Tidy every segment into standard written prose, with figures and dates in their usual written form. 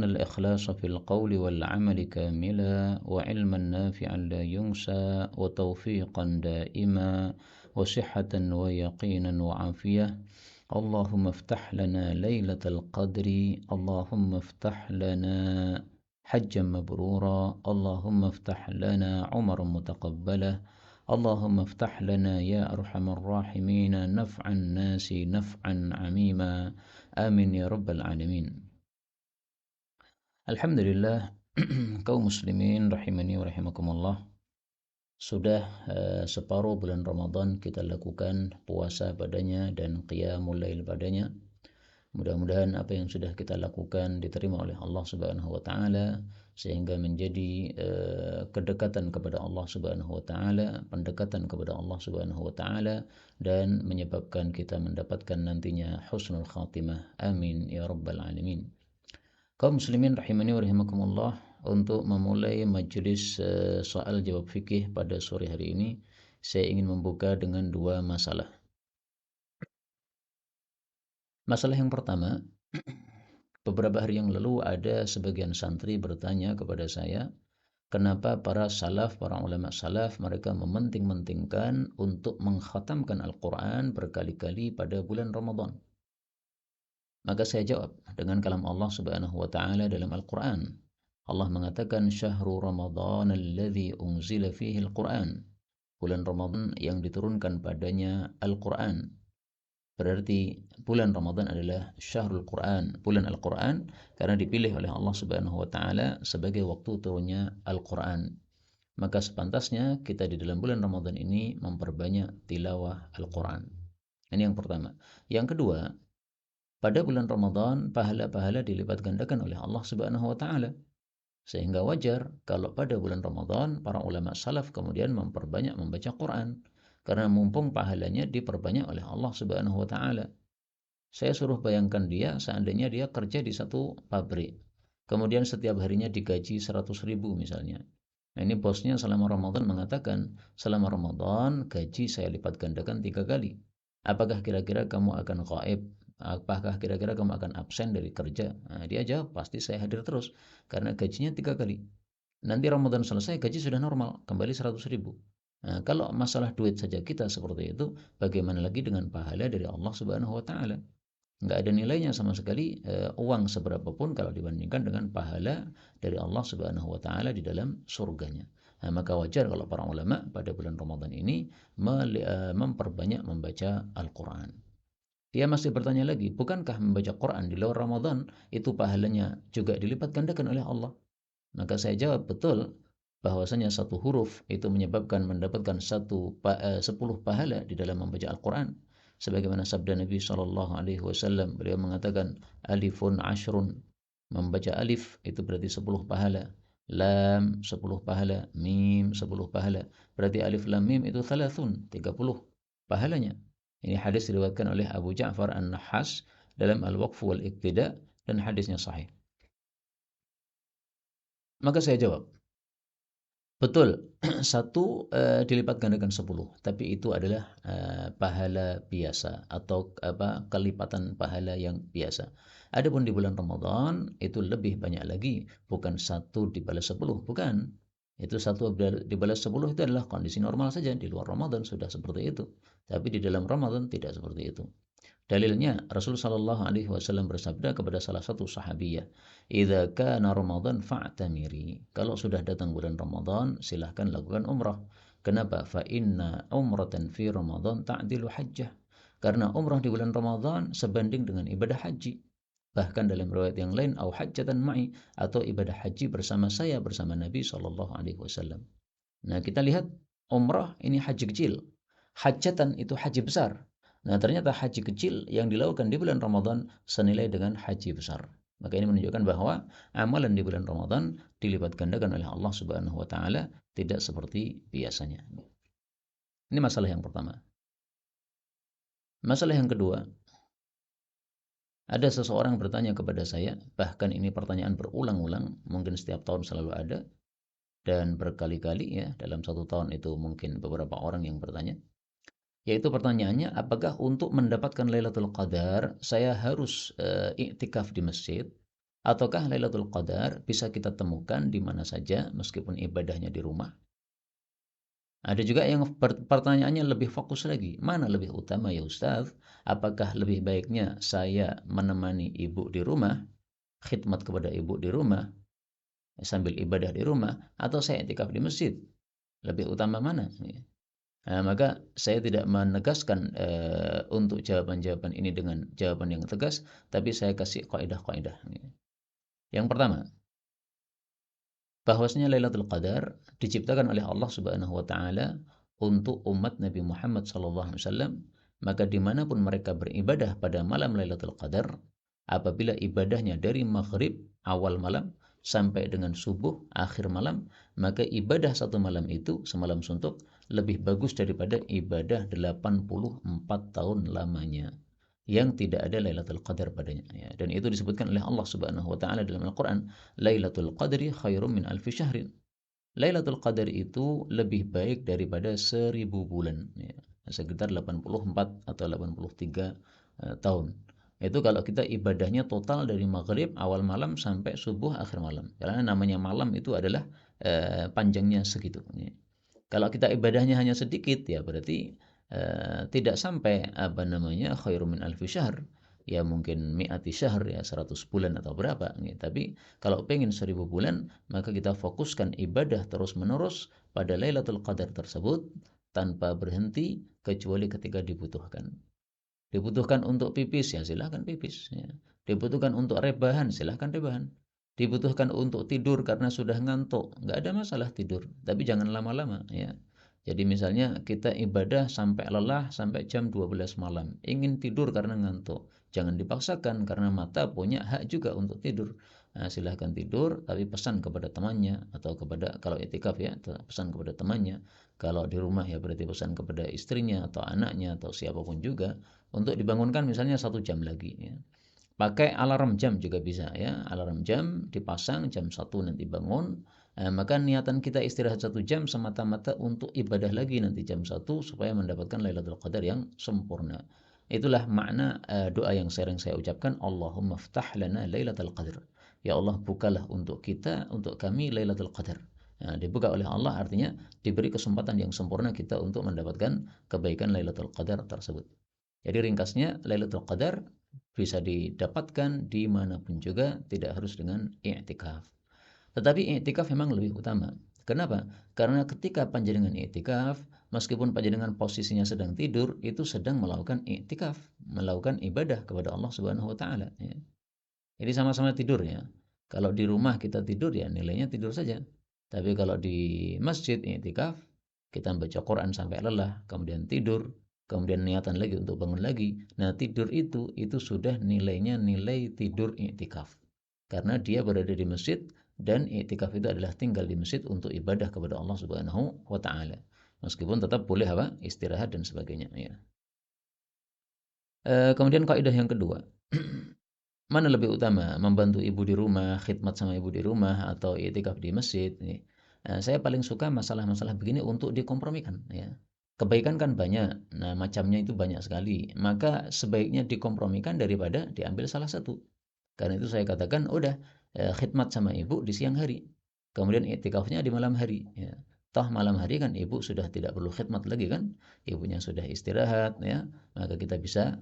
الإخلاص في القول والعمل كاملا وعلما نافعا لا ينسى وتوفيقا دائما وصحة ويقينا وعافية. اللهم افتح لنا ليلة القدر. اللهم افتح لنا حجا مبرورا. اللهم افتح لنا عمرا متقبلا. اللهم افتح لنا يا أرحم الراحمين نفع الناس نفعا عميما. آمين يا رب العالمين. Alhamdulillah, kaum muslimin rahimani wa rahimakumullah. Sudah separuh bulan Ramadan kita lakukan puasa padanya dan qiyamul lail padanya. Mudah-mudahan apa yang sudah kita lakukan diterima oleh Allah Subhanahu wa taala sehingga menjadi kedekatan kepada Allah Subhanahu wa taala, pendekatan kepada Allah Subhanahu wa taala dan menyebabkan kita mendapatkan nantinya husnul khatimah. Amin ya rabbal alamin. Kaum muslimin rahimani wa rahimakumullah, untuk memulai majelis soal jawab fikih pada sore hari ini, saya ingin membuka dengan dua masalah. Masalah yang pertama, beberapa hari yang lalu ada sebagian santri bertanya kepada saya, kenapa para salaf, para ulama salaf, mereka mementing-mentingkan untuk mengkhatamkan Al-Quran berkali-kali pada bulan Ramadan. Maka saya jawab dengan kalam Allah Subhanahu wa taala dalam Al-Qur'an. Allah mengatakan syahrul Ramadan alladzi unzila fihi Al-Qur'an. Bulan Ramadan yang diturunkan padanya Al-Qur'an. Berarti bulan Ramadan adalah syahrul Qur'an, bulan Al-Qur'an, karena dipilih oleh Allah Subhanahu wa taala sebagai waktu turunnya Al-Qur'an. Maka sepantasnya kita di dalam bulan Ramadan ini memperbanyak tilawah Al-Qur'an. Ini yang pertama. Yang kedua, pada bulan Ramadan, pahala-pahala dilipat gandakan oleh Allah Subhanahu wa taala. Sehingga wajar kalau pada bulan Ramadan para ulama salaf kemudian memperbanyak membaca Quran karena mumpung pahalanya diperbanyak oleh Allah Subhanahu wa taala. Saya suruh bayangkan dia seandainya dia kerja di satu pabrik. Kemudian setiap harinya digaji 100.000 misalnya. Nah, ini bosnya selama Ramadan mengatakan, selama Ramadan gaji saya lipat gandakan 3 kali. Apakah kira-kira kamu akan gaib? Apakah kira-kira kamu akan absen dari kerja? Nah, dia jawab, pasti saya hadir terus. Karena gajinya 3 kali. Nanti Ramadan selesai, gaji sudah normal, kembali 100.000. Nah, kalau masalah duit saja kita seperti itu, bagaimana lagi dengan pahala dari Allah Subhanahu wa taala? Nggak ada nilainya sama sekali uang seberapapun kalau dibandingkan dengan pahala dari Allah Subhanahu wa taala di dalam surganya. Nah, maka wajar kalau para ulama pada bulan Ramadan ini memperbanyak membaca Al-Qur'an. Dia masih bertanya lagi, bukankah membaca Quran di luar Ramadan itu pahalanya juga dilipat gandakan oleh Allah? Maka saya jawab, betul, bahwasanya satu huruf itu menyebabkan mendapatkan 10 pahala di dalam membaca Al-Quran. Sebagaimana sabda Nabi Shallallahu Alaihi Wasallam, beliau mengatakan alifun ashrun, membaca alif itu berarti 10 pahala, lam 10 pahala, mim 10 pahala. Berarti alif lam mim itu 30 pahalanya. Ini hadis diriwayatkan oleh Abu Ja'far An-Nahas dalam Al-Waqf wal Iqtida dan hadisnya sahih. Maka saya jawab, betul, satu dilipat gandakan 10, tapi itu adalah pahala biasa atau kelipatan pahala yang biasa. Adapun di bulan Ramadan itu lebih banyak lagi, bukan satu dibalas 10, bukan. Itu satu dibalas 10 itu adalah kondisi normal saja, di luar Ramadan sudah seperti itu. Tapi di dalam Ramadan tidak seperti itu. Dalilnya Rasul sallallahu alaihi wasallam bersabda kepada salah satu sahabiyah, "Idza kana Ramadan fa'tamiri." Kalau sudah datang bulan Ramadan, silahkan lakukan umrah. Kenapa? Fa inna umratan fi Ramadan ta'dilu hajjah. Karena umrah di bulan Ramadan sebanding dengan ibadah haji. Bahkan dalam riwayat yang lain, au hajjatan ma'i, atau ibadah haji bersama saya bersama Nabi sallallahu alaihi wasallam. Nah, kita lihat umrah ini haji kecil. Hajatan itu haji besar. Nah, ternyata haji kecil yang dilakukan di bulan Ramadan senilai dengan haji besar. Maka ini menunjukkan bahwa amalan di bulan Ramadan dilipat gandakan oleh Allah Subhanahu wa taala, tidak seperti biasanya. Ini masalah yang pertama. Masalah yang kedua, ada seseorang bertanya kepada saya, bahkan ini pertanyaan berulang-ulang, mungkin setiap tahun selalu ada dan berkali-kali ya, dalam satu tahun itu mungkin beberapa orang yang bertanya. Yaitu pertanyaannya, apakah untuk mendapatkan Lailatul Qadar saya harus iktikaf di masjid Ataukah Lailatul Qadar bisa kita temukan di mana saja meskipun ibadahnya di rumah? Ada juga yang pertanyaannya lebih fokus lagi. Mana lebih utama ya Ustaz? Apakah lebih baiknya saya menemani ibu di rumah, khidmat kepada ibu di rumah, sambil ibadah di rumah, atau saya i'tikaf di masjid? Lebih utama mana? Nah, maka saya tidak menegaskan untuk jawaban-jawaban ini dengan jawaban yang tegas, tapi saya kasih kaidah-kaidah. Yang pertama, bahwasanya Lailatul Qadar diciptakan oleh Allah Subhanahu wa taala untuk umat Nabi Muhammad SAW, maka dimanapun mereka beribadah pada malam Lailatul Qadar, apabila ibadahnya dari maghrib awal malam sampai dengan subuh akhir malam, maka ibadah satu malam itu semalam suntuk lebih bagus daripada ibadah 84 tahun lamanya yang tidak ada Lailatul Qadar padanya, ya. Dan itu disebutkan oleh Allah Subhanahu wa taala dalam Al-Qur'an, Lailatul Qadri khairum min alfi syahrin. Lailatul Qadar itu lebih baik daripada 1000 bulan, ya. Sekitar 84 atau 83 tahun. Itu kalau kita ibadahnya total dari maghrib awal malam sampai subuh akhir malam. Karena namanya malam itu adalah panjangnya segitu, ya. Kalau kita ibadahnya hanya sedikit, ya berarti tidak sampai apa namanya khairum min alfi syahr, ya mungkin mi'ati syahr, ya 100 bulan atau berapa, ya. Tapi kalau pengen 1000 bulan, maka kita fokuskan ibadah terus menerus pada Lailatul Qadar tersebut tanpa berhenti kecuali ketika dibutuhkan. Dibutuhkan untuk pipis, ya silahkan pipis, ya. Dibutuhkan untuk rebahan, silahkan rebahan. Dibutuhkan untuk tidur karena sudah ngantuk, nggak ada masalah tidur, tapi jangan lama-lama, ya. Jadi misalnya kita ibadah sampai lelah sampai jam 12 malam, ingin tidur karena ngantuk. Jangan dipaksakan karena mata punya hak juga untuk tidur. Nah, silahkan tidur, tapi pesan kepada temannya atau kepada kalau itikaf, ya, pesan kepada temannya. Kalau di rumah, ya berarti pesan kepada istrinya atau anaknya atau siapapun juga untuk dibangunkan misalnya 1 jam lagi, ya. Pakai alarm jam juga bisa, ya. Alarm jam dipasang jam 1 nanti bangun. Maka niatan kita istirahat 1 jam semata-mata untuk ibadah lagi nanti jam 1 supaya mendapatkan Lailatul Qadar yang sempurna. Itulah makna doa yang sering saya ucapkan, Allahumma ftah lana Lailatul Qadar. Ya Allah, bukalah untuk kita, untuk kami Lailatul Qadar. Nah, dibuka oleh Allah artinya diberi kesempatan yang sempurna kita untuk mendapatkan kebaikan Lailatul Qadar tersebut. Jadi ringkasnya, Lailatul Qadar bisa didapatkan dimanapun juga, tidak harus dengan i'tikaf. Tetapi i'tikaf memang lebih utama. Kenapa? Karena ketika panjenengan i'tikaf, meskipun panjenengan posisinya sedang tidur, itu sedang melakukan i'tikaf, melakukan ibadah kepada Allah Subhanahu wa taala, ya. Jadi sama-sama tidur, ya. Kalau di rumah kita tidur, ya nilainya tidur saja. Tapi kalau di masjid i'tikaf, kita baca Quran sampai lelah, kemudian tidur, kemudian niatan lagi untuk bangun lagi. Nah, tidur itu sudah nilainya nilai tidur i'tikaf. Karena dia berada di masjid dan i'tikaf itu adalah tinggal di masjid untuk ibadah kepada Allah Subhanahu wa taala. Meskipun tetap boleh apa? Istirahat dan sebagainya, ya. Kemudian kaidah yang kedua. Mana lebih utama, membantu ibu di rumah, khidmat sama ibu di rumah, atau i'tikaf di masjid? Nah, saya paling suka masalah-masalah begini untuk dikompromikan, ya. Kebaikan kan banyak, nah macamnya itu banyak sekali. Maka sebaiknya dikompromikan daripada diambil salah satu. Karena itu saya katakan, udah khidmat sama ibu di siang hari, kemudian i'tikafnya di malam hari, ya. Toh malam hari kan ibu sudah tidak perlu khidmat lagi kan, ibunya sudah istirahat, ya. Maka kita bisa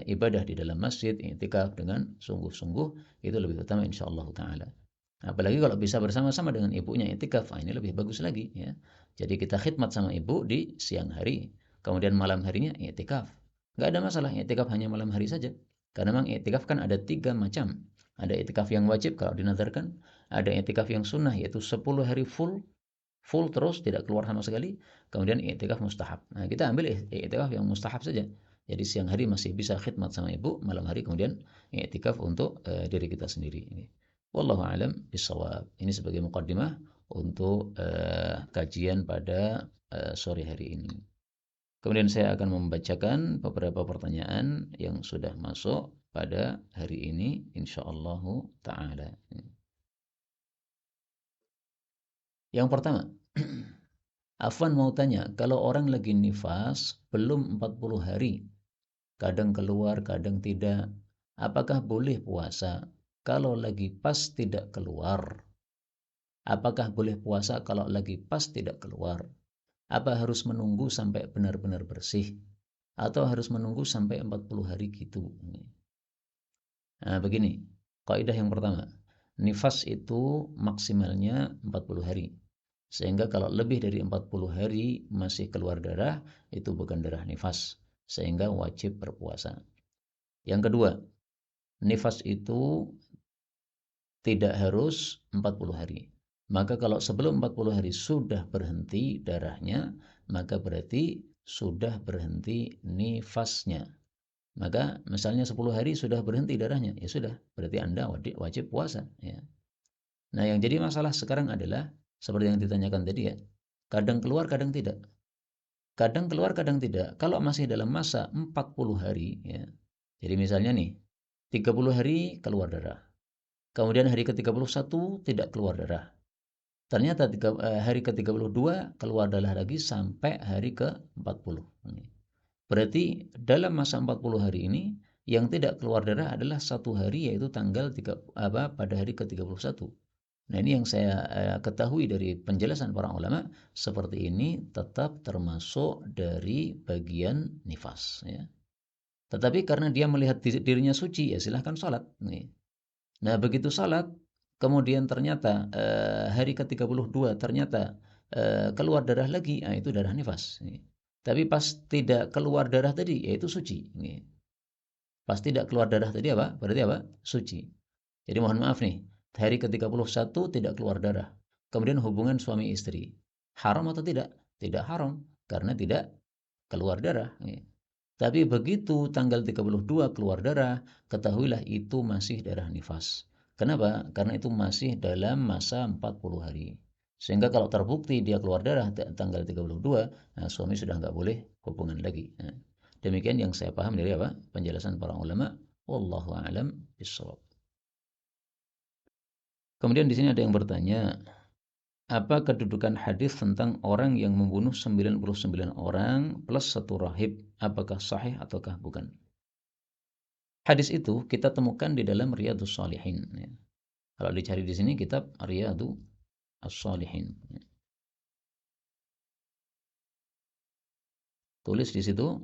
ibadah di dalam masjid, i'tikaf dengan sungguh-sungguh, itu lebih utama insyaallah taala. Apalagi kalau bisa bersama-sama dengan ibunya i'tikaf, ini lebih bagus lagi, ya. Jadi kita khidmat sama ibu di siang hari, kemudian malam harinya i'tikaf. Enggak ada masalah i'tikaf hanya malam hari saja. Karena memang i'tikaf kan ada 3 macam. Ada i'tikaf yang wajib kalau dinazarkan, ada i'tikaf yang sunnah yaitu 10 hari full terus tidak keluar sama sekali, kemudian i'tikaf mustahab. Nah, kita ambil i'tikaf yang mustahab saja. Jadi siang hari masih bisa khidmat sama ibu, malam hari kemudian i'tikaf untuk diri kita sendiri. Wallahu alam bisawab. Ini sebagai mukaddimah untuk kajian pada sore hari ini. Kemudian saya akan membacakan beberapa pertanyaan yang sudah masuk pada hari ini insyaallah taala. Yang pertama, Afwan mau tanya, kalau orang lagi nifas belum 40 hari, kadang keluar, kadang tidak, apakah boleh puasa? kalau lagi pas tidak keluar? Apakah boleh puasa kalau lagi pas tidak keluar? Apa harus menunggu sampai benar-benar bersih? Atau harus menunggu sampai 40 hari gitu? Nah, begini, kaidah yang pertama, nifas itu maksimalnya 40 hari. Sehingga kalau lebih dari 40 hari masih keluar darah, itu bukan darah nifas. Sehingga wajib berpuasa. Yang kedua, nifas itu tidak harus 40 hari. Maka kalau sebelum 40 hari sudah berhenti darahnya, maka berarti sudah berhenti nifasnya. Maka misalnya 10 hari sudah berhenti darahnya, ya sudah, berarti Anda wajib puasa. Ya. Nah yang jadi masalah sekarang adalah, seperti yang ditanyakan tadi ya, kadang keluar, kadang tidak. Kadang keluar, kadang tidak. Kalau masih dalam masa 40 hari, ya, jadi misalnya nih, 30 hari keluar darah. Kemudian hari ke-31 tidak keluar darah. Ternyata hari ke-32 keluar darah lagi sampai hari ke-40. Berarti dalam masa 40 hari ini yang tidak keluar darah adalah satu hari, yaitu tanggal pada hari ke-31. Nah, ini yang saya ketahui dari penjelasan para ulama, seperti ini tetap termasuk dari bagian nifas ya. Tetapi karena dia melihat dirinya suci, ya silahkan sholat. Nah, begitu salat, kemudian ternyata hari ke-32 ternyata keluar darah lagi, nah, itu darah nifas. Tapi pas tidak keluar darah tadi, yaitu suci. Pas tidak keluar darah tadi apa? Berarti apa? Suci. Jadi mohon maaf nih, hari ke-31 tidak keluar darah. Kemudian hubungan suami istri. Haram atau tidak? Tidak haram, karena tidak keluar darah. Tapi begitu tanggal 32 keluar darah, ketahuilah itu masih darah nifas. Kenapa? Karena itu masih dalam masa 40 hari. Sehingga kalau terbukti dia keluar darah tanggal 32, nah, suami sudah nggak boleh hubungan lagi. Nah, demikian yang saya paham dari apa? Penjelasan para ulama. Wallahu a'lam bishawab. Kemudian di sini ada yang bertanya, apa kedudukan hadis tentang orang yang membunuh 99 orang plus satu rahib? Apakah sahih ataukah bukan? Hadis itu kita temukan di dalam Riyadhus Shalihin. Ya. Kalau dicari di sini kitab Riyadhus Shalihin. Ya. Tulis di situ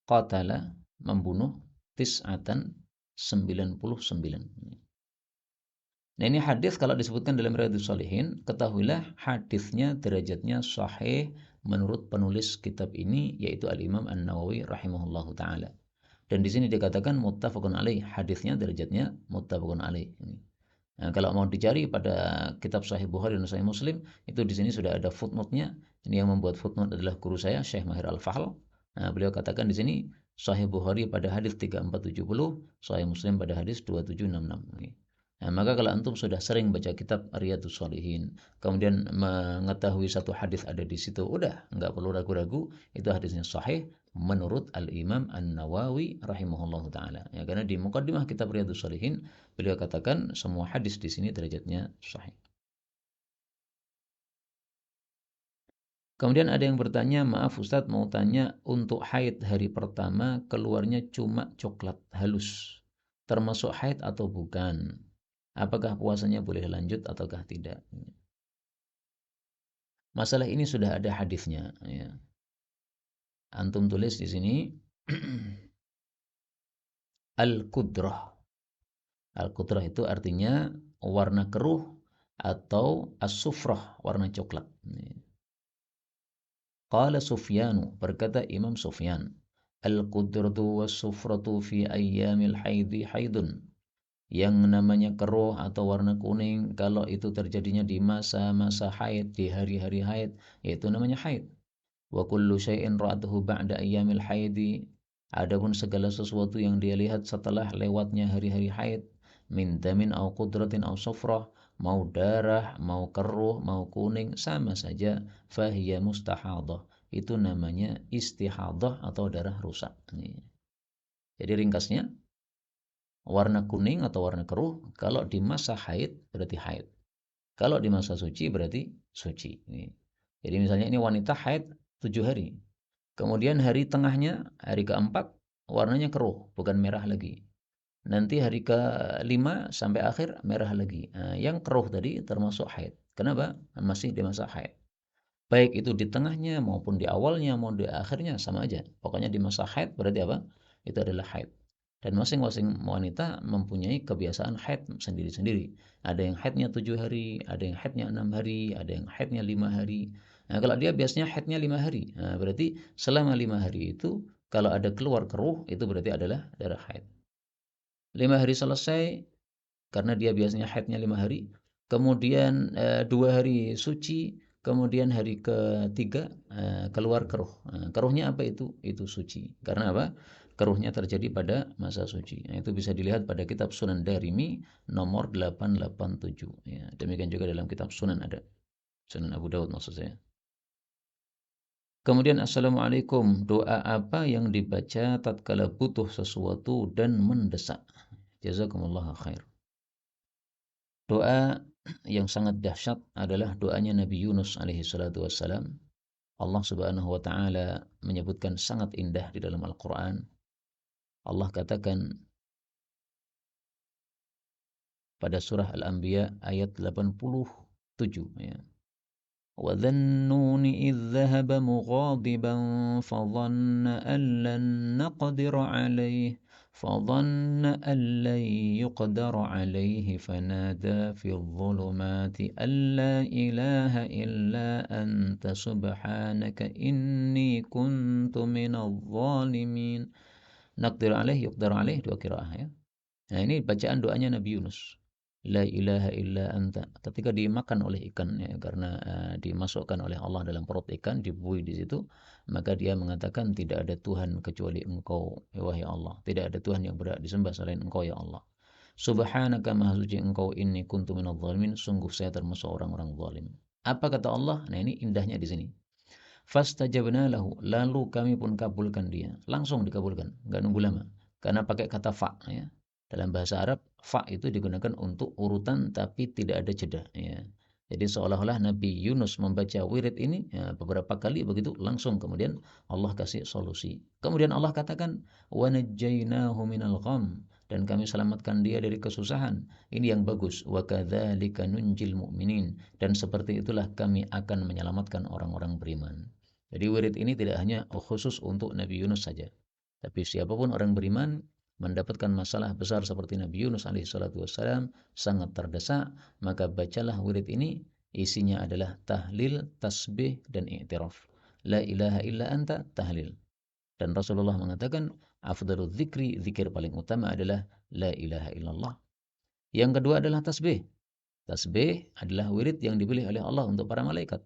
qatala, membunuh, tis'atan, 99. Nah ini hadis kalau disebutkan dalam Riyadhus Shalihin, ketahuilah hadisnya derajatnya sahih menurut penulis kitab ini, yaitu Al-Imam An-Nawawi rahimahullahu taala. Dan di sini dikatakan muttafaqun alaih, hadisnya derajatnya muttafaqun alaih. Nah, kalau mau dicari pada kitab Sahih Bukhari dan Sahih Muslim, itu di sini sudah ada footnote-nya. Ini yang membuat footnote adalah guru saya, Syekh Mahir Al-Fahl. Nah, beliau katakan di sini Sahih Bukhari pada hadis 3470, Sahih Muslim pada hadis 2766. Nah, maka kalau antum sudah sering baca kitab Riyadhus Shalihin, kemudian mengetahui satu hadis ada di situ, udah nggak perlu ragu-ragu, itu hadisnya sahih menurut Al-Imam An-Nawawi rahimahullahu taala. Ya, karena di muqaddimah kitab Riyadhus Shalihin beliau katakan semua hadis di sini derajatnya sahih. Kemudian ada yang bertanya, maaf Ustadz mau tanya, untuk haid hari pertama keluarnya cuma coklat halus, termasuk haid atau bukan? Apakah puasanya boleh lanjut ataukah tidak? Masalah ini sudah ada hadisnya. Ya. Antum tulis di sini al-kudrah. Al-kudrah itu artinya warna keruh atau as-sufrah, warna coklat. Qala Sufyanu, berkata Imam Sufyan, al-kudratu was-sufratu fi ayyamil haidhi haidun. Yang namanya keruh atau warna kuning kalau itu terjadinya di masa-masa haid, di hari-hari haid, yaitu namanya haid. Wa kullu syai'in ra'atuhu ba'da ayyamil haidi, adapun segala sesuatu yang dia lihat setelah lewatnya hari-hari haid, min damin au qudratin au sufrah, mau darah, mau keruh, mau kuning, sama saja, fahiya mustahadah. Itu namanya istihadah atau darah rusak. Jadi ringkasnya, warna kuning atau warna keruh kalau di masa haid berarti haid. Kalau di masa suci berarti suci. Jadi misalnya ini wanita haid 7 hari. Kemudian hari tengahnya, hari keempat, warnanya keruh, bukan merah lagi. nanti hari ke-5 sampai akhir merah lagi. Yang keruh tadi termasuk haid. Kenapa? Masih di masa haid. Baik itu di tengahnya maupun di awalnya maupun di akhirnya sama aja. Pokoknya di masa haid berarti apa? Itu adalah haid. Dan masing-masing wanita mempunyai kebiasaan haid sendiri-sendiri. Ada yang haidnya 7 hari, ada yang haidnya 6 hari, ada yang haidnya 5 hari. Nah, kalau dia biasanya haidnya 5 hari. Nah, berarti selama 5 hari itu kalau ada keluar keruh itu berarti adalah darah haid. 5 hari selesai karena dia biasanya haidnya 5 hari, kemudian 2 hari suci, kemudian hari ketiga keluar keruh. Keruhnya apa itu? Itu suci. Karena apa? Keruhnya terjadi pada masa suci. Nah, itu bisa dilihat pada kitab Sunan Darimi nomor 887. Ya, demikian juga dalam kitab Sunan ada. Sunan Abu Daud maksud saya. Kemudian Assalamualaikum, doa apa yang dibaca tatkala butuh sesuatu dan mendesak? Jazakumullah khair. Doa yang sangat dahsyat adalah doanya Nabi Yunus alaihi salatu wassalam. Allah Subhanahu wa taala menyebutkan sangat indah di dalam Al-Qur'an. Allah katakan pada surah Al-Anbiya ayat 87 ya. وَذَا النُّونِ إِذ ذَهَبَ مُغَاضِبًا فَظَنَّ أَن لَّن نَّقْدِرَ عَلَيْهِ يُقْدَرَ عَلَيْهِ فَنَادَىٰ فِي الظُّلُمَاتِ أَن لَّا إِلَٰهَ إِلَّا أَنتَ سُبْحَانَكَ إِنِّي كُنتُ مِنَ الظَّالِمِينَ. Naqdir alaih, yuqdar alaih, dua qiraah ya. Nah, ini bacaan doanya Nabi Yunus. La ilaha illa anta. Ketika dimakan oleh ikan ya, karena dimasukkan oleh Allah dalam perut ikan, dibuih di situ, maka dia mengatakan tidak ada Tuhan kecuali Engkau, ya wahai Allah. Tidak ada Tuhan yang berhak disembah selain Engkau ya Allah. Subhanaka maha suci Engkau, inni kuntu minadh dhalimin. Sungguh saya termasuk orang-orang zalim. Apa kata Allah? Nah, ini indahnya di sini. Fastajabna lahu, lalu kami pun kabulkan dia. Langsung dikabulkan, enggak nunggu lama. Karena pakai kata fa ya. Dalam bahasa Arab, fa itu digunakan untuk urutan tapi tidak ada jeda ya. Jadi seolah-olah Nabi Yunus membaca wirid ini ya, beberapa kali begitu langsung kemudian Allah kasih solusi. Kemudian Allah katakan wa najjaynahu minal gham, dan kami selamatkan dia dari kesusahan. Ini yang bagus. Wa kadzalika nunjil mu'minin, dan seperti itulah kami akan menyelamatkan orang-orang beriman. Jadi wirid ini tidak hanya khusus untuk Nabi Yunus saja, tapi siapapun orang beriman mendapatkan masalah besar seperti Nabi Yunus alaihissalatu wassalam, sangat terdesak, maka bacalah wirid ini. Isinya adalah tahlil, tasbih, dan i'tiraf. La ilaha illa anta, tahlil. Dan Rasulullah mengatakan afdalul dzikri, zikir paling utama adalah la ilaha illallah. Yang kedua adalah tasbih. Tasbih adalah wirid yang dipilih oleh Allah untuk para malaikat.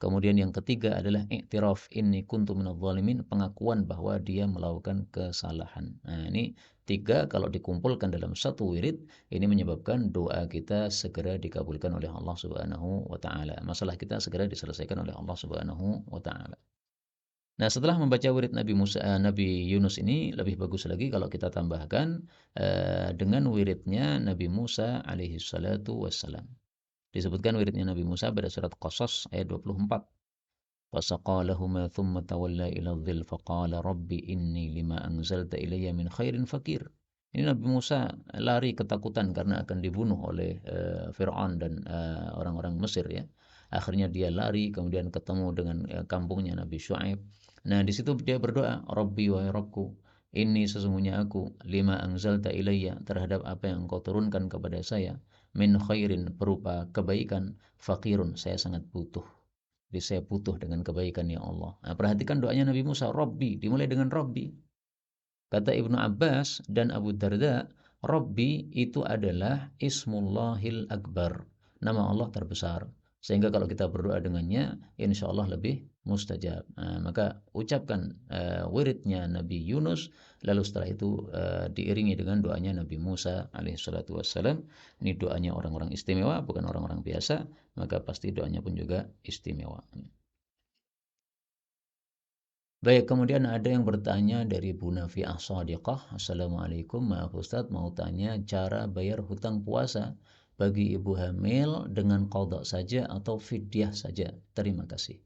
Kemudian yang ketiga adalah i'tiraf, inni kuntu minadh dhalimin, pengakuan bahwa dia melakukan kesalahan. Nah, ini tiga kalau dikumpulkan dalam satu wirid, ini menyebabkan doa kita segera dikabulkan oleh Allah Subhanahu wa taala. Masalah kita segera diselesaikan oleh Allah Subhanahu wa taala. Nah, setelah membaca wirid Nabi Yunus ini lebih bagus lagi kalau kita tambahkan dengan wiridnya Nabi Musa alaihi salatu wassalam. Disebutkan wiridnya Nabi Musa pada surat Qasas ayat 24. فَسَقَىٰ لَهُمَا ثُمَّ تَوَلَّىٰ إِلَى الظِّلِّ فَقَالَ رَبِّ إِنِّي لِمَا أَنزَلْتَ إِلَيَّ مِنْ خَيْرٍ فَقِيرٌ. Ini Nabi Musa lari ketakutan karena akan dibunuh oleh Fir'aun dan orang-orang Mesir ya. Akhirnya dia lari kemudian ketemu dengan kampungnya Nabi Syu'aib. Nah, di situ dia berdoa, Rabbi wa Rabbku, ini sesungguhnya aku lima anzalta ilayya, terhadap apa yang engkau turunkan kepada saya, min khairin, berupa kebaikan, faqirun, saya sangat butuh. Jadi saya butuh dengan kebaikan ya Allah. Nah, perhatikan doanya Nabi Musa, Rabbi, dimulai dengan Rabbi. Kata Ibnu Abbas dan Abu Darda, Rabbi itu adalah Ismullahil Akbar, nama Allah terbesar. Sehingga kalau kita berdoa dengannya, insya Allah lebih mustajab. Nah, maka ucapkan wiridnya Nabi Yunus, lalu setelah itu diiringi dengan doanya Nabi Musa alaihissalatu wassalam. Ini doanya orang-orang istimewa, bukan orang-orang biasa, maka pasti doanya pun juga istimewa. Baik, kemudian ada yang bertanya dari Bu Nafi'ah Shadiqah. Assalamualaikum, maaf Ustadz, mau tanya cara bayar hutang puasa bagi ibu hamil dengan qadha saja atau fidyah saja. Terima kasih.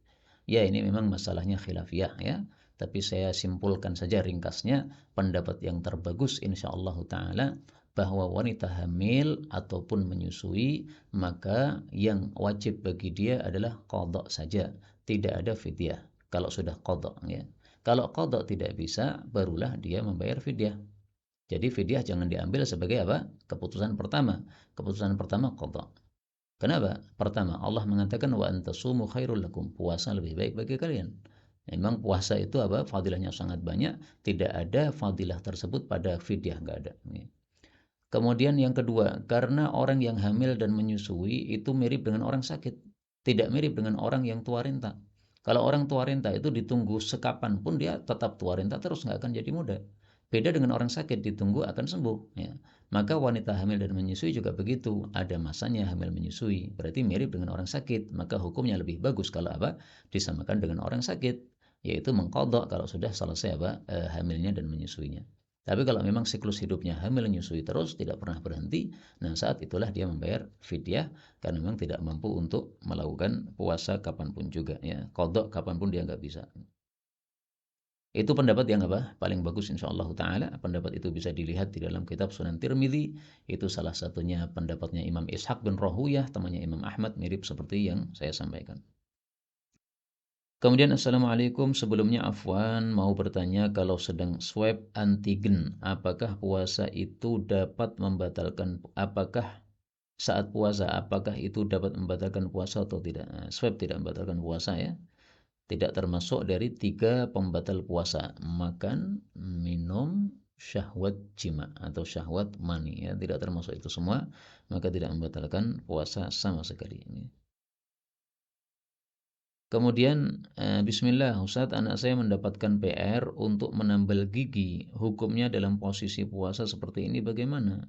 Ya, ini memang masalahnya khilafiyah ya. Tapi saya simpulkan saja ringkasnya, pendapat yang terbagus insyaallah taala bahwa wanita hamil ataupun menyusui maka yang wajib bagi dia adalah qadha saja, tidak ada fidyah. Kalau sudah qadha ya. Kalau qadha tidak bisa, barulah dia membayar fidyah. Jadi fidyah jangan diambil sebagai apa? Keputusan pertama. Keputusan pertama qadha. Kenapa? Pertama, Allah mengatakan wa antasumu khairul lakum. Puasa lebih baik bagi kalian. Memang puasa itu apa? Fadilahnya sangat banyak. Tidak ada fadilah tersebut pada fidyah, enggak ada. Kemudian yang kedua, karena orang yang hamil dan menyusui itu mirip dengan orang sakit. Tidak mirip dengan orang yang tua renta. Kalau orang tua renta itu ditunggu sekapan pun dia tetap tua renta terus, nggak akan jadi muda. Beda dengan orang sakit, ditunggu akan sembuh. Ya. Maka wanita hamil dan menyusui juga begitu. Ada masanya hamil menyusui. Berarti mirip dengan orang sakit. Maka hukumnya lebih bagus kalau apa? Disamakan dengan orang sakit. Yaitu mengqadha kalau sudah selesai apa? Hamilnya dan menyusuinya. Tapi kalau memang siklus hidupnya hamil menyusui terus, tidak pernah berhenti, nah saat itulah dia membayar fidyah karena memang tidak mampu untuk melakukan puasa kapanpun juga. Ya. Qadha kapanpun dia nggak bisa. Itu pendapat yang apa? Paling bagus insyaallah taala. Pendapat itu bisa dilihat di dalam kitab Sunan Tirmidzi. Itu salah satunya pendapatnya Imam Ishaq bin Rahuyah, temannya Imam Ahmad, mirip seperti yang saya sampaikan. Kemudian Assalamualaikum, sebelumnya Afwan mau bertanya kalau sedang swab antigen, apakah puasa itu dapat membatalkan, apakah saat puasa, apakah itu dapat membatalkan puasa atau tidak? Nah, swab tidak membatalkan puasa ya. Tidak termasuk dari 3 pembatal puasa: makan, minum, syahwat jima atau syahwat mani ya, tidak termasuk itu semua, maka tidak membatalkan puasa sama sekali. Kemudian bismillah Ustaz, anak saya mendapatkan PR untuk menambal gigi, hukumnya dalam posisi puasa seperti ini bagaimana?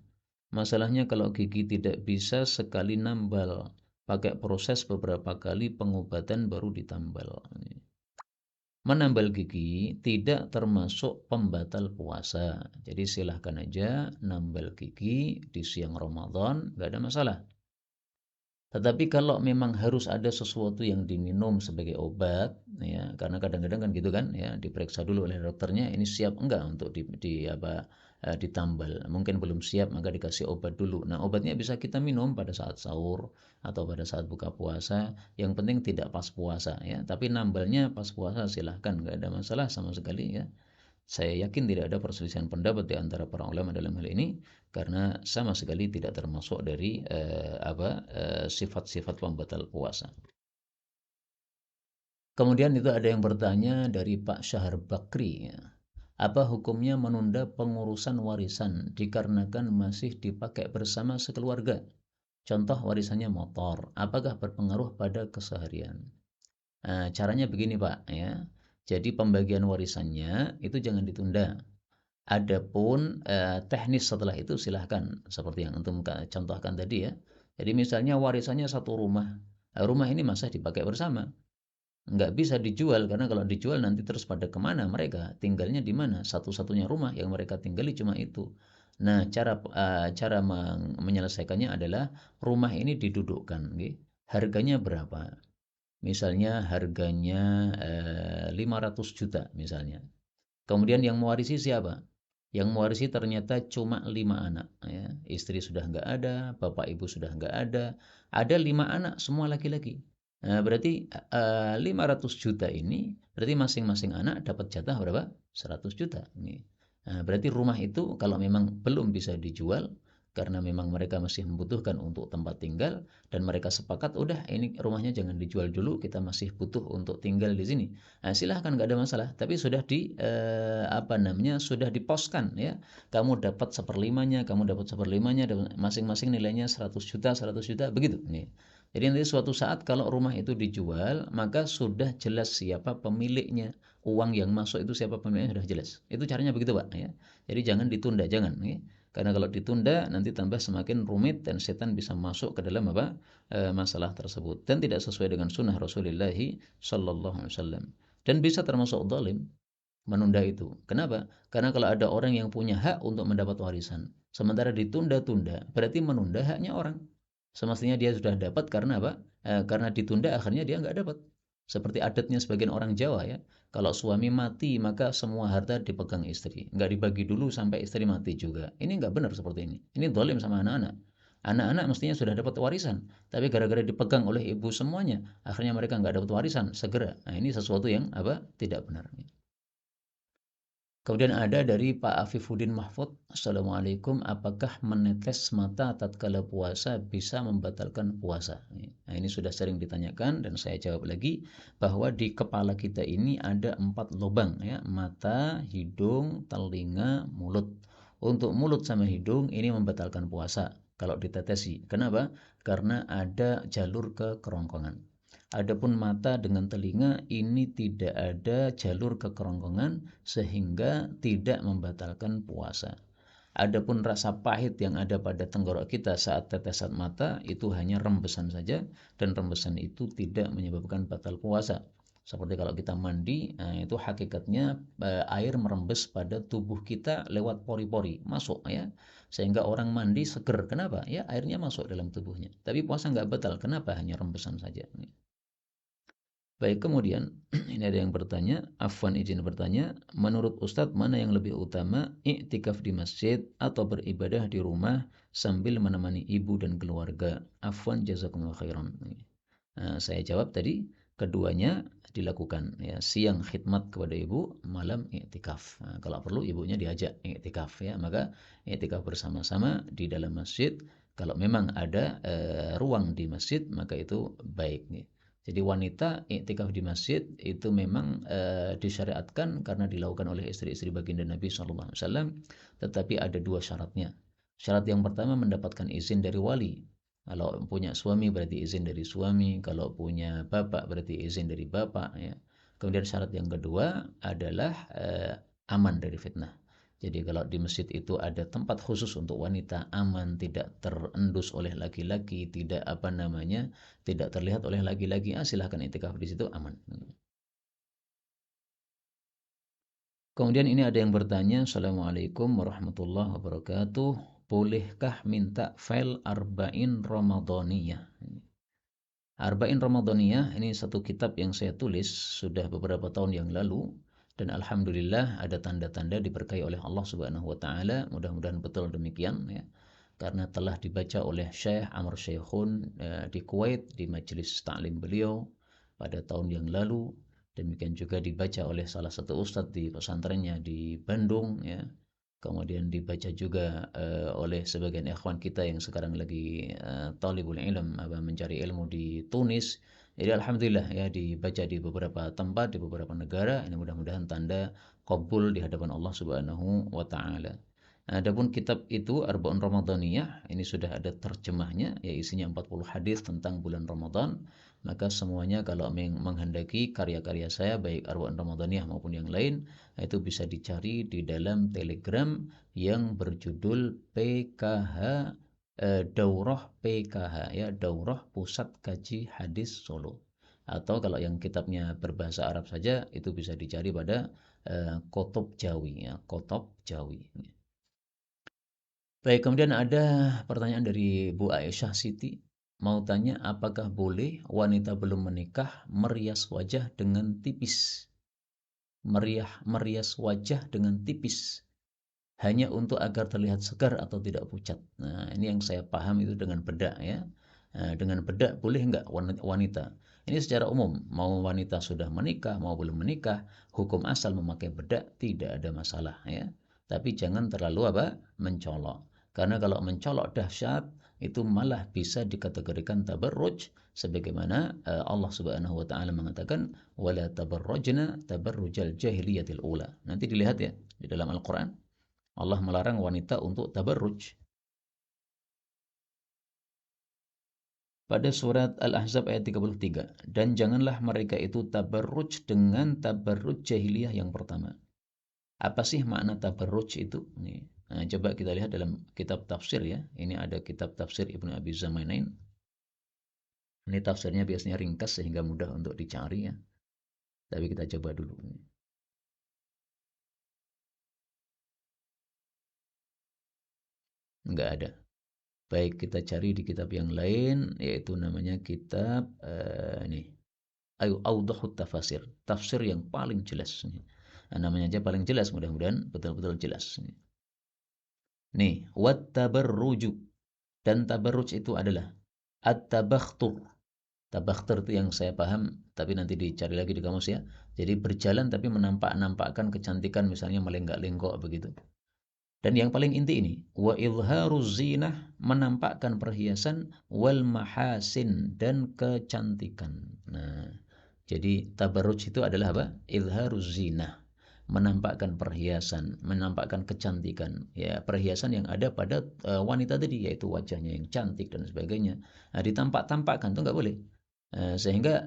Masalahnya kalau gigi tidak bisa sekali nambal, pakai proses beberapa kali pengobatan baru ditambal. Menambal gigi tidak termasuk pembatal puasa. Jadi silahkan aja nambal gigi di siang Ramadan, nggak ada masalah. Tetapi kalau memang harus ada sesuatu yang diminum sebagai obat, ya, karena kadang-kadang kan gitu kan, ya, diperiksa dulu oleh dokternya, ini siap enggak untuk ditambal. Mungkin belum siap, maka dikasih obat dulu. Nah, obatnya bisa kita minum pada saat sahur atau pada saat buka puasa. Yang penting tidak pas puasa, ya. Tapi nambalnya pas puasa silahkan, enggak ada masalah sama sekali, ya. Saya yakin tidak ada perselisihan pendapat di antara para ulama dalam hal ini karena sama sekali tidak termasuk dari sifat-sifat pembatal puasa. Kemudian itu ada yang bertanya dari Pak Syahar Bakri, ya. Apa hukumnya menunda pengurusan warisan dikarenakan masih dipakai bersama sekeluarga? Contoh warisannya motor, apakah berpengaruh pada keseharian? Nah, caranya begini Pak, ya. Jadi pembagian warisannya itu jangan ditunda. Adapun teknis setelah itu silahkan seperti yang antum contohkan tadi ya. Jadi misalnya warisannya satu rumah, rumah ini masa dipakai bersama, nggak bisa dijual karena kalau dijual nanti terus pada kemana mereka tinggalnya di mana? Satu-satunya rumah yang mereka tinggali cuma itu. Nah cara menyelesaikannya adalah rumah ini didudukkan, harganya berapa? Misalnya harganya 500 juta misalnya. Kemudian yang mewarisi siapa? Yang mewarisi ternyata cuma 5 anak. Ya. Istri sudah nggak ada, bapak ibu sudah nggak ada. Ada 5 anak, semua laki-laki. Nah, berarti 500 juta ini, berarti masing-masing anak dapat jatah berapa? 100 juta. Nah, berarti rumah itu kalau memang belum bisa dijual, karena memang mereka masih membutuhkan untuk tempat tinggal, dan mereka sepakat, udah ini rumahnya jangan dijual dulu, kita masih butuh untuk tinggal di sini. Nah, silahkan nggak ada masalah, tapi sudah sudah diposkan ya. Kamu dapat seperlimanya, kamu dapat seperlimanya, masing-masing nilainya 100 juta, 100 juta begitu. Nih. Jadi nanti suatu saat kalau rumah itu dijual, maka sudah jelas siapa pemiliknya. Uang yang masuk itu siapa pemiliknya sudah jelas. Itu caranya begitu Pak ya. Jadi jangan ditunda, jangan. Ya. Karena kalau ditunda nanti tambah semakin rumit dan setan bisa masuk ke dalam masalah tersebut dan tidak sesuai dengan sunnah Rasulullah Sallallahu Alaihi Wasallam. Dan bisa termasuk zalim menunda itu. Kenapa? Karena kalau ada orang yang punya hak untuk mendapat warisan, sementara ditunda-tunda, berarti menunda haknya orang. Semestinya dia sudah dapat karena apa? Karena ditunda akhirnya dia nggak dapat. Seperti adatnya sebagian orang Jawa ya. Kalau suami mati maka semua harta dipegang istri. Nggak dibagi dulu sampai istri mati juga. Ini nggak benar seperti ini. Ini dolim sama anak-anak. Anak-anak mestinya sudah dapat warisan. Tapi gara-gara dipegang oleh ibu semuanya, akhirnya mereka nggak dapat warisan segera. Nah ini sesuatu yang apa? Tidak benar. Kemudian ada dari Pak Afifuddin Mahfud, Assalamualaikum, apakah menetes mata tatkala puasa bisa membatalkan puasa? Nah ini sudah sering ditanyakan dan saya jawab lagi bahwa di kepala kita ini ada 4 lubang ya, mata, hidung, telinga, mulut. Untuk mulut sama hidung ini membatalkan puasa kalau ditetesi. Kenapa? Karena ada jalur ke kerongkongan. Adapun mata dengan telinga ini tidak ada jalur ke kerongkongan sehingga tidak membatalkan puasa. Adapun rasa pahit yang ada pada tenggorok kita saat tetesan mata itu hanya rembesan saja dan rembesan itu tidak menyebabkan batal puasa. Seperti kalau kita mandi, nah itu hakikatnya air merembes pada tubuh kita lewat pori-pori, masuk ya. Sehingga orang mandi seger. Kenapa? Ya airnya masuk dalam tubuhnya. Tapi puasa nggak batal. Kenapa? Hanya rembesan saja. Baik, kemudian ini ada yang bertanya, Afwan izin bertanya, menurut Ustadz mana yang lebih utama, iktikaf di masjid atau beribadah di rumah sambil menemani ibu dan keluarga? Afwan jazakumullah khairan. Nah, saya jawab tadi, keduanya dilakukan ya, siang khidmat kepada ibu, malam iktikaf. Nah, kalau perlu ibunya diajak iktikaf ya, maka iktikaf bersama-sama di dalam masjid. Kalau memang ada ruang di masjid, maka itu baik. Jadi wanita iktikaf di masjid itu memang disyariatkan karena dilakukan oleh istri-istri baginda Nabi SAW, tetapi ada 2 syaratnya. Syarat yang pertama mendapatkan izin dari wali. Kalau punya suami berarti izin dari suami, kalau punya bapak berarti izin dari bapak ya. Kemudian syarat yang kedua adalah aman dari fitnah. Jadi kalau di masjid itu ada tempat khusus untuk wanita, aman, tidak terendus oleh laki-laki, tidak apa namanya, tidak terlihat oleh laki-laki, silahkan iktikaf di situ aman. Kemudian ini ada yang bertanya, Assalamualaikum warahmatullahi wabarakatuh. Bolehkah minta file Arba'in Ramadaniyah? Arba'in Ramadaniyah ini satu kitab yang saya tulis sudah beberapa tahun yang lalu dan alhamdulillah ada tanda-tanda diberkahi oleh Allah Subhanahu wa taala. Mudah-mudahan betul demikian ya. Karena telah dibaca oleh Syekh Amr Syekhun di Kuwait di majelis taklim beliau pada tahun yang lalu. Demikian juga dibaca oleh salah satu ustadz di pesantrennya di Bandung ya. Kemudian dibaca juga oleh sebagian ikhwan kita yang sekarang lagi talibul ilm, mencari ilmu di Tunis. Jadi alhamdulillah ya dibaca di beberapa tempat, di beberapa negara. Ini mudah-mudahan tanda qabul di hadapan Allah Subhanahu wa taala. Adapun kitab itu Arba'un Ramadaniyah, ini sudah ada terjemahnya, ya isinya 40 hadis tentang bulan Ramadan. Maka semuanya kalau menghendaki karya-karya saya baik Arba'un Ramadaniyah maupun yang lain, itu bisa dicari di dalam Telegram yang berjudul PKH Daurah PKH ya, Daurah Pusat Kaji Hadis Solo. Atau kalau yang kitabnya berbahasa Arab saja itu bisa dicari pada Kotob Jawi ya, Kotob Jawi. Baik, kemudian ada pertanyaan dari Bu Aisyah Siti. Mau tanya apakah boleh wanita belum menikah merias wajah dengan tipis? Merias wajah dengan tipis hanya untuk agar terlihat segar atau tidak pucat. Nah, ini yang saya paham itu dengan bedak ya. Nah, dengan bedak boleh enggak wanita? Ini secara umum, mau wanita sudah menikah, mau belum menikah, hukum asal memakai bedak tidak ada masalah ya. Tapi jangan terlalu mencolok. Karena kalau mencolok dahsyat itu malah bisa dikategorikan tabarruj sebagaimana Allah Subhanahu wa taala mengatakan wala tabarrujna tabarrujal jahiliyatil ula. Nanti dilihat ya di dalam Al-Qur'an Allah melarang wanita untuk tabarruj. Pada surat Al-Ahzab ayat 33. Dan janganlah mereka itu tabarruj dengan tabarruj jahiliyah yang pertama. Apa sih makna tabarruj itu? Nah, coba kita lihat dalam kitab tafsir ya. Ini ada kitab tafsir Ibnu Abi Zamainain. Ini tafsirnya biasanya ringkas sehingga mudah untuk dicari ya. Tapi kita coba dulu. Enggak ada. Baik, kita cari di kitab yang lain, yaitu namanya kitab ini. ayu awdahut tafasir, tafsir yang paling jelas. Nah, namanya aja paling jelas, mudah-mudahan betul-betul jelas. Nih, wat tabarruju, dan tabarruj itu adalah at-tabakhtur. Tabakhtur itu yang saya paham, tapi nanti dicari lagi di kamus ya. Jadi berjalan tapi menampak-nampakkan kecantikan, misalnya melenggak-lenggok begitu. Dan yang paling inti ini, wa izharuz zinah, menampakkan perhiasan, wal mahasin, dan kecantikan. Nah, jadi tabarruj itu adalah apa? Izharuz zinah, menampakkan perhiasan, menampakkan kecantikan. Ya, perhiasan yang ada pada wanita tadi, yaitu wajahnya yang cantik dan sebagainya. Nah, ditampak-tampakkan itu enggak boleh. Sehingga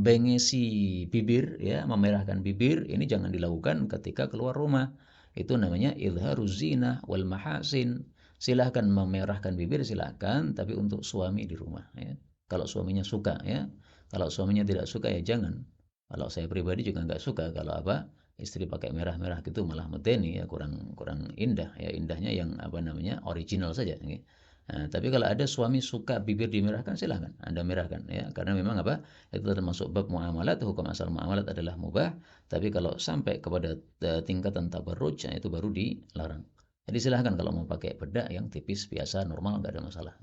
bengisi bibir, ya, memerahkan bibir, ini jangan dilakukan ketika keluar rumah. Itu namanya izharuz zinah wal mahasin. Silahkan memerahkan bibir, silahkan, tapi untuk suami di rumah, ya. Kalau suaminya suka, ya. Kalau suaminya tidak suka, ya jangan. Kalau saya pribadi juga nggak suka kalau apa, istri pakai merah-merah gitu, malah medeni, ya, kurang kurang indah, ya. Indahnya yang apa namanya, original saja, ya. Nah, tapi kalau ada suami suka bibir dimerahkan, silahkan Anda merahkan, ya, karena memang apa, itu termasuk bab muamalat. Hukum asal muamalat adalah mubah, tapi kalau sampai kepada tingkatan tabarruj, itu baru dilarang. Jadi silahkan kalau mau pakai bedak yang tipis biasa normal, nggak ada masalah.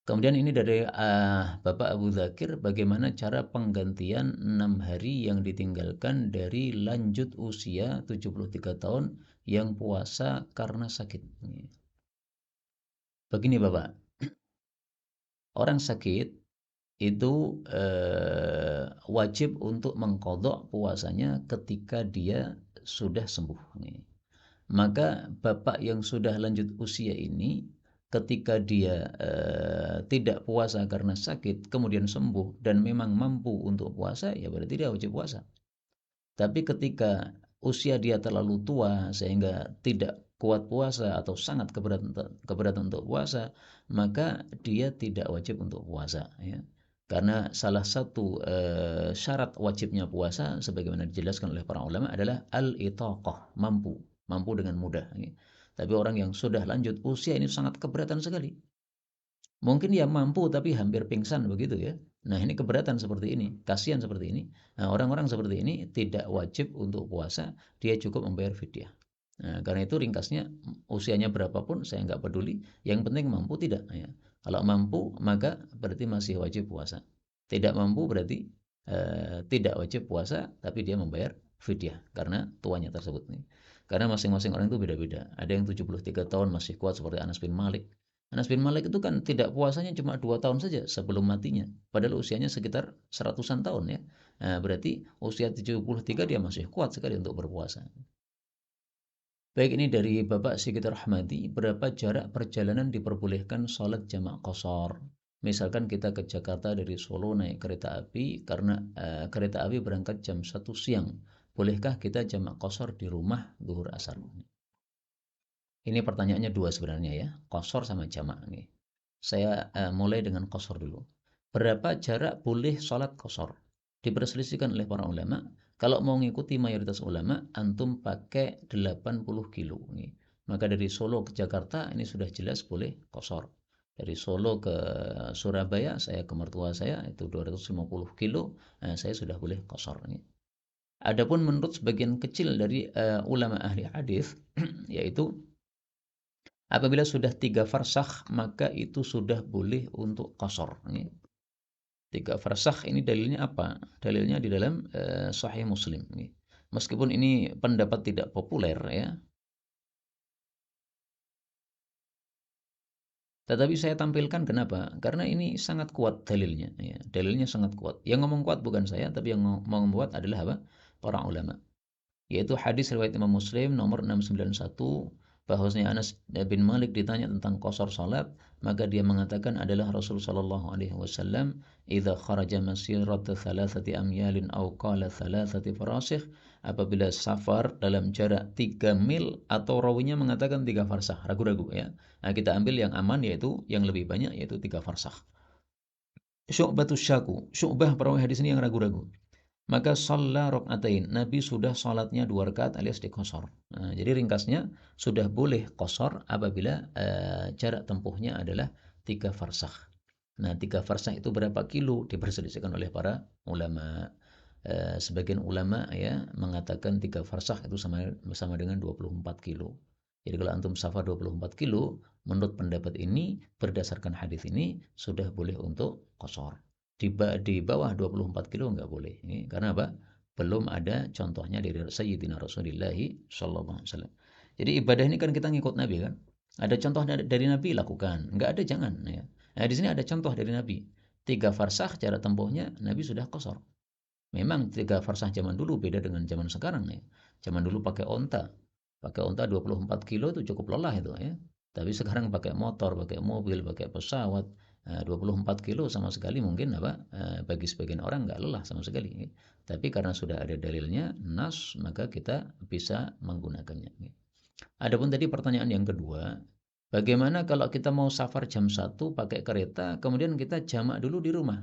Kemudian ini dari Bapak Abu Dzakir, bagaimana cara penggantian 6 hari yang ditinggalkan dari lanjut usia 73 tahun yang puasa karena sakit. Begini Bapak, orang sakit itu wajib untuk mengqadha puasanya ketika dia sudah sembuh. Maka bapak yang sudah lanjut usia ini, ketika dia tidak puasa karena sakit, kemudian sembuh dan memang mampu untuk puasa, ya berarti dia wajib puasa. Tapi ketika usia dia terlalu tua sehingga tidak kuat puasa atau sangat keberatan untuk puasa, maka dia tidak wajib untuk puasa, ya. Karena salah satu syarat wajibnya puasa sebagaimana dijelaskan oleh para ulama adalah al-itaqah, mampu, mampu dengan mudah, ya. Tapi orang yang sudah lanjut usia ini sangat keberatan sekali. Mungkin dia mampu tapi hampir pingsan begitu, ya. Nah, ini keberatan seperti ini, kasihan seperti ini. Nah, orang-orang seperti ini tidak wajib untuk puasa, dia cukup membayar fidyah. Nah, karena itu ringkasnya, usianya berapapun saya nggak peduli, yang penting mampu tidak, ya. Kalau mampu maka berarti masih wajib puasa. Tidak mampu berarti tidak wajib puasa, tapi dia membayar fidyah karena tuanya tersebut nih. Karena masing-masing orang itu beda-beda. Ada yang 73 tahun masih kuat seperti Anas bin Malik. Anas bin Malik itu kan tidak puasanya cuma 2 tahun saja sebelum matinya. Padahal usianya sekitar seratusan tahun, ya. Nah, berarti usia 73 dia masih kuat sekali untuk berpuasa. Baik, ini dari Bapak Sigit Rahmadi, berapa jarak perjalanan diperbolehkan sholat jamak qashar? Misalkan kita ke Jakarta dari Solo naik kereta api, karena kereta api berangkat jam 1 siang. Bolehkah kita jamak qashar di rumah zuhur asar? Ini pertanyaannya dua sebenarnya, ya, qashar sama jamak nih. Saya mulai dengan qashar dulu. Berapa jarak boleh sholat qashar? Diperselisihkan oleh para ulama. Kalau mau mengikuti mayoritas ulama, antum pakai 80 kilo. Nih. Maka dari Solo ke Jakarta ini sudah jelas boleh qashar. Dari Solo ke Surabaya, saya ke mertua saya itu 250 kilo, saya sudah boleh qashar. Adapun menurut sebagian kecil dari ulama ahli hadis, yaitu apabila sudah 3 farsakh, maka itu sudah boleh untuk qashar. 3 farsakh ini dalilnya apa? Dalilnya di dalam Sahih Muslim. Meskipun ini pendapat tidak populer, ya. Tetapi saya tampilkan kenapa? Karena ini sangat kuat dalilnya. Ya. Dalilnya sangat kuat. Yang ngomong kuat bukan saya, tapi yang ngomong kuat adalah apa? Para ulama. Yaitu hadis riwayat Imam Muslim nomor 691, bahwasanya Anas bin Malik ditanya tentang qashar salat, maka dia mengatakan adalah Rasul sallallahu alaihi wasallam idza kharaja masirata thalathati amyalin aw qala thalathati farasikh, apabila safar dalam jarak 3 mil, atau rawinya mengatakan 3 farsakh, ragu-ragu, ya. Nah, kita ambil yang aman, yaitu yang lebih banyak, yaitu 3 farsakh. Syu'batus syaku, Syu'bah perawi hadis ini yang ragu-ragu. Maka shalla rakaatain, Nabi sudah salatnya 2 rakaat alias diqashar. Nah, jadi ringkasnya sudah boleh qashar apabila jarak tempuhnya adalah 3 farsakh. Nah, 3 farsakh itu berapa kilo? Diperselisihkan oleh para ulama. Sebagian ulama ya mengatakan 3 farsakh itu sama dengan 24 kilo. Jadi kalau antum safar 24 kilo, menurut pendapat ini, berdasarkan hadis ini, sudah boleh untuk qashar. Di bawah 24 kilo enggak boleh. Ini karena apa? Belum ada contohnya dari Sayyidina Rasulullah sallallahu alaihi wasallam. Jadi ibadah ini kan kita ngikut Nabi kan. Ada contoh dari Nabi, lakukan. Enggak ada, jangan ya. Nah, di sini ada contoh dari Nabi. 3 farsakh cara tempuhnya Nabi sudah qashar. Memang 3 farsakh zaman dulu beda dengan zaman sekarang ya. Zaman dulu pakai onta. Pakai onta 24 kilo itu cukup lelah itu ya. Tapi sekarang pakai motor, pakai mobil, pakai pesawat. 24 kilo sama sekali mungkin bagi sebagian orang nggak lelah sama sekali. Ya. Tapi karena sudah ada dalilnya, nas, maka kita bisa menggunakannya. Ya. Adapun tadi pertanyaan yang kedua, bagaimana kalau kita mau safar jam 1 pakai kereta, kemudian kita jamak dulu di rumah.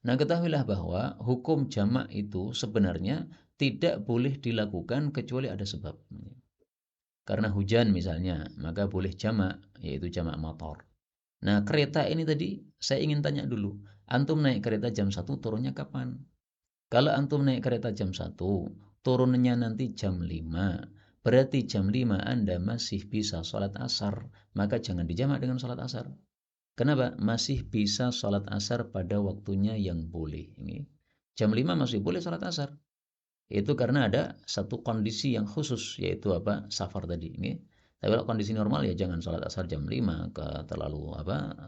Nah, ketahuilah bahwa hukum jamak itu sebenarnya tidak boleh dilakukan kecuali ada sebab. Karena hujan misalnya, maka boleh jamak, yaitu jamak motor. Nah, kereta ini tadi saya ingin tanya dulu, antum naik kereta jam 1 turunnya kapan? Kalau antum naik kereta jam 1, turunnya nanti jam 5, berarti jam 5 Anda masih bisa sholat asar, maka jangan dijamak dengan sholat asar. Kenapa? Masih bisa sholat asar pada waktunya yang boleh. Ini jam 5 masih boleh sholat asar. Itu karena ada satu kondisi yang khusus, yaitu safar tadi. Ini. Tapi kalau kondisi normal ya jangan sholat asar jam 5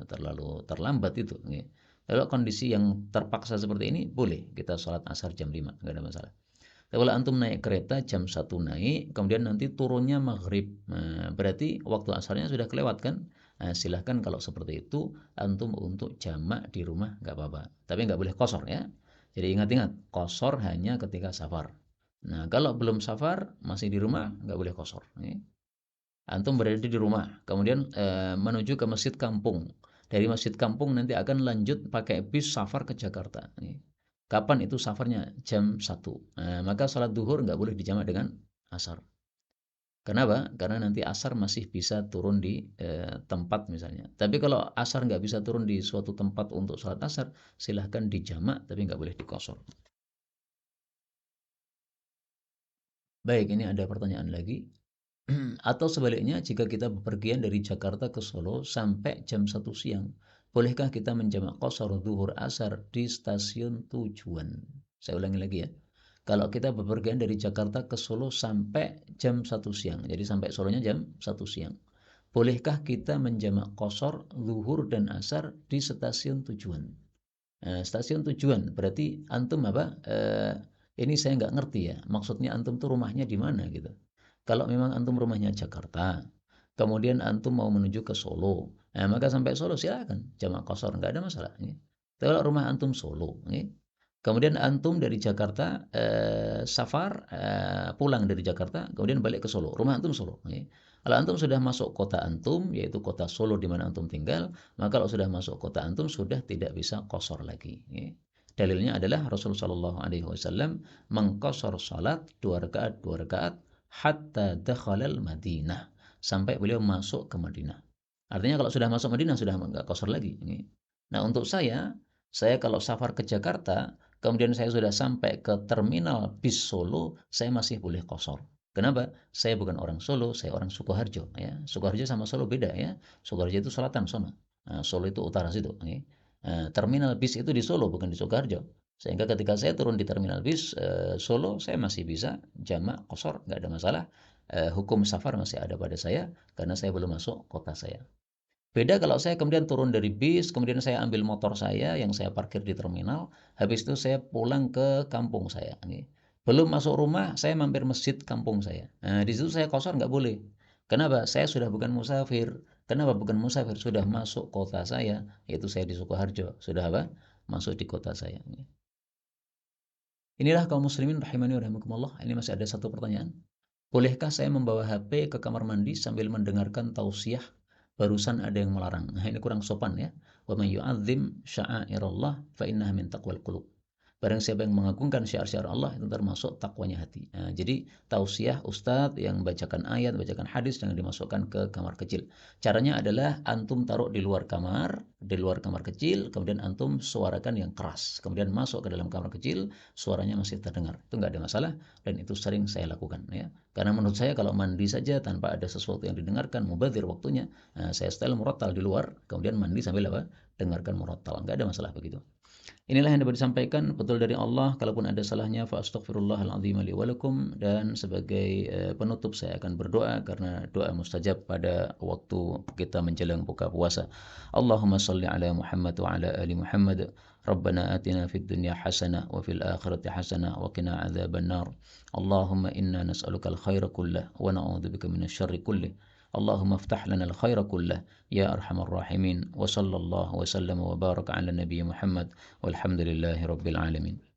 terlalu terlambat itu. Ini. Kalau kondisi yang terpaksa seperti ini boleh kita sholat asar jam 5, nggak ada masalah. Tapi kalau antum naik kereta jam 1 naik, kemudian nanti turunnya maghrib, nah, berarti waktu asarnya sudah kelewat kan? Nah, silahkan kalau seperti itu antum untuk jamak di rumah nggak apa-apa. Tapi nggak boleh qashar ya. Jadi ingat-ingat, qashar hanya ketika safar. Nah, kalau belum safar masih di rumah nggak boleh qashar. Antum berada di rumah, kemudian menuju ke masjid kampung. Dari masjid kampung nanti akan lanjut pakai bis safar ke Jakarta. Kapan itu safarnya? Jam 1. Nah, maka sholat duhur nggak boleh dijamak dengan asar. Kenapa? Karena nanti asar masih bisa turun di tempat misalnya. Tapi kalau asar nggak bisa turun di suatu tempat untuk sholat asar, silahkan dijamak, tapi nggak boleh dikosor. Baik, ini ada pertanyaan lagi. Atau sebaliknya, jika kita bepergian dari Jakarta ke Solo sampai jam 1 siang, bolehkah kita menjamak qashar zuhur asar di stasiun tujuan? Saya ulangi lagi ya. Kalau kita bepergian dari Jakarta ke Solo sampai jam 1 siang, jadi sampai Solonya jam 1 siang. Bolehkah kita menjamak qashar zuhur dan asar di stasiun tujuan? Nah, stasiun tujuan berarti antum ini saya nggak ngerti ya. Maksudnya antum tuh rumahnya di mana gitu. Kalau memang antum rumahnya Jakarta, kemudian antum mau menuju ke Solo, nah maka sampai Solo silakan jamak qashar, nggak ada masalah. Kalau rumah antum Solo, kemudian antum dari Jakarta safar pulang dari Jakarta, kemudian balik ke Solo, rumah antum Solo. Kalau antum sudah masuk kota antum, yaitu kota Solo di mana antum tinggal, maka kalau sudah masuk kota antum sudah tidak bisa qashar lagi. Dalilnya adalah Rasulullah Shallallahu Alaihi Wasallam mengqashar salat 2 rakaat hatta dakhalal Madinah, sampai beliau masuk ke Madinah. Artinya kalau sudah masuk Madinah sudah enggak qashar lagi. Nah, untuk saya kalau safar ke Jakarta, kemudian saya sudah sampai ke terminal bis Solo, saya masih boleh qashar. Kenapa? Saya bukan orang Solo, saya orang Sukoharjo. Ya. Sukoharjo sama Solo beda ya. Sukoharjo itu selatan sana. Nah, Solo itu utara situ. Terminal bis itu di Solo, bukan di Sukoharjo. Sehingga ketika saya turun di terminal bis Solo, saya masih bisa jamak qashar, nggak ada masalah. Hukum safar masih ada pada saya karena saya belum masuk kota saya. Beda kalau saya kemudian turun dari bis, kemudian saya ambil motor saya yang saya parkir di terminal, habis itu saya pulang ke kampung saya. Belum masuk rumah, saya mampir masjid kampung saya. Nah, di situ saya qashar nggak boleh. Kenapa? Saya sudah bukan musafir. Kenapa bukan musafir? Sudah masuk kota saya, yaitu saya di Sukoharjo. Sudah masuk di kota saya. Inilah kaum muslimin rahimani wa rahimakumullah. Ini masih ada satu pertanyaan. Bolehkah saya membawa HP ke kamar mandi sambil mendengarkan tausiah? Barusan ada yang melarang. Nah, ini kurang sopan ya. Wa may yu'azzim sya'airallah fa innaha min taqwal qulub. Barang siapa yang mengagungkan syiar-syiar Allah itu termasuk takwanya hati. Nah, jadi tausiah ustadz yang bacakan ayat, bacakan hadis jangan dimasukkan ke kamar kecil. Caranya adalah antum taruh di luar kamar kecil, kemudian antum suarakan yang keras. Kemudian masuk ke dalam kamar kecil, suaranya masih terdengar. Itu nggak ada masalah dan itu sering saya lakukan ya. Karena menurut saya kalau mandi saja tanpa ada sesuatu yang didengarkan, mubadzir waktunya. Nah, saya style murattal di luar, kemudian mandi sambil apa? Dengarkan murattal. Nggak ada masalah begitu. Inilah yang dapat disampaikan, betul dari Allah. Kalaupun ada salahnya, fa astaghfirullahaladzim li walakum. Dan sebagai penutup saya akan berdoa karena doa mustajab pada waktu kita menjelang buka puasa. Allahumma salli ala Muhammad wa ala ali Muhammad. Rabbana atina fid dunya hasanah wa fil akhirati hasanah wa qina adzaban nar. Allahumma inna nas'aluka al-khaira kullah wa na'udzubika minasyarri kullih. اللهم افتح لنا الخير كله يا أرحم الراحمين وصلى الله وسلم وبارك على النبي محمد والحمد لله رب العالمين.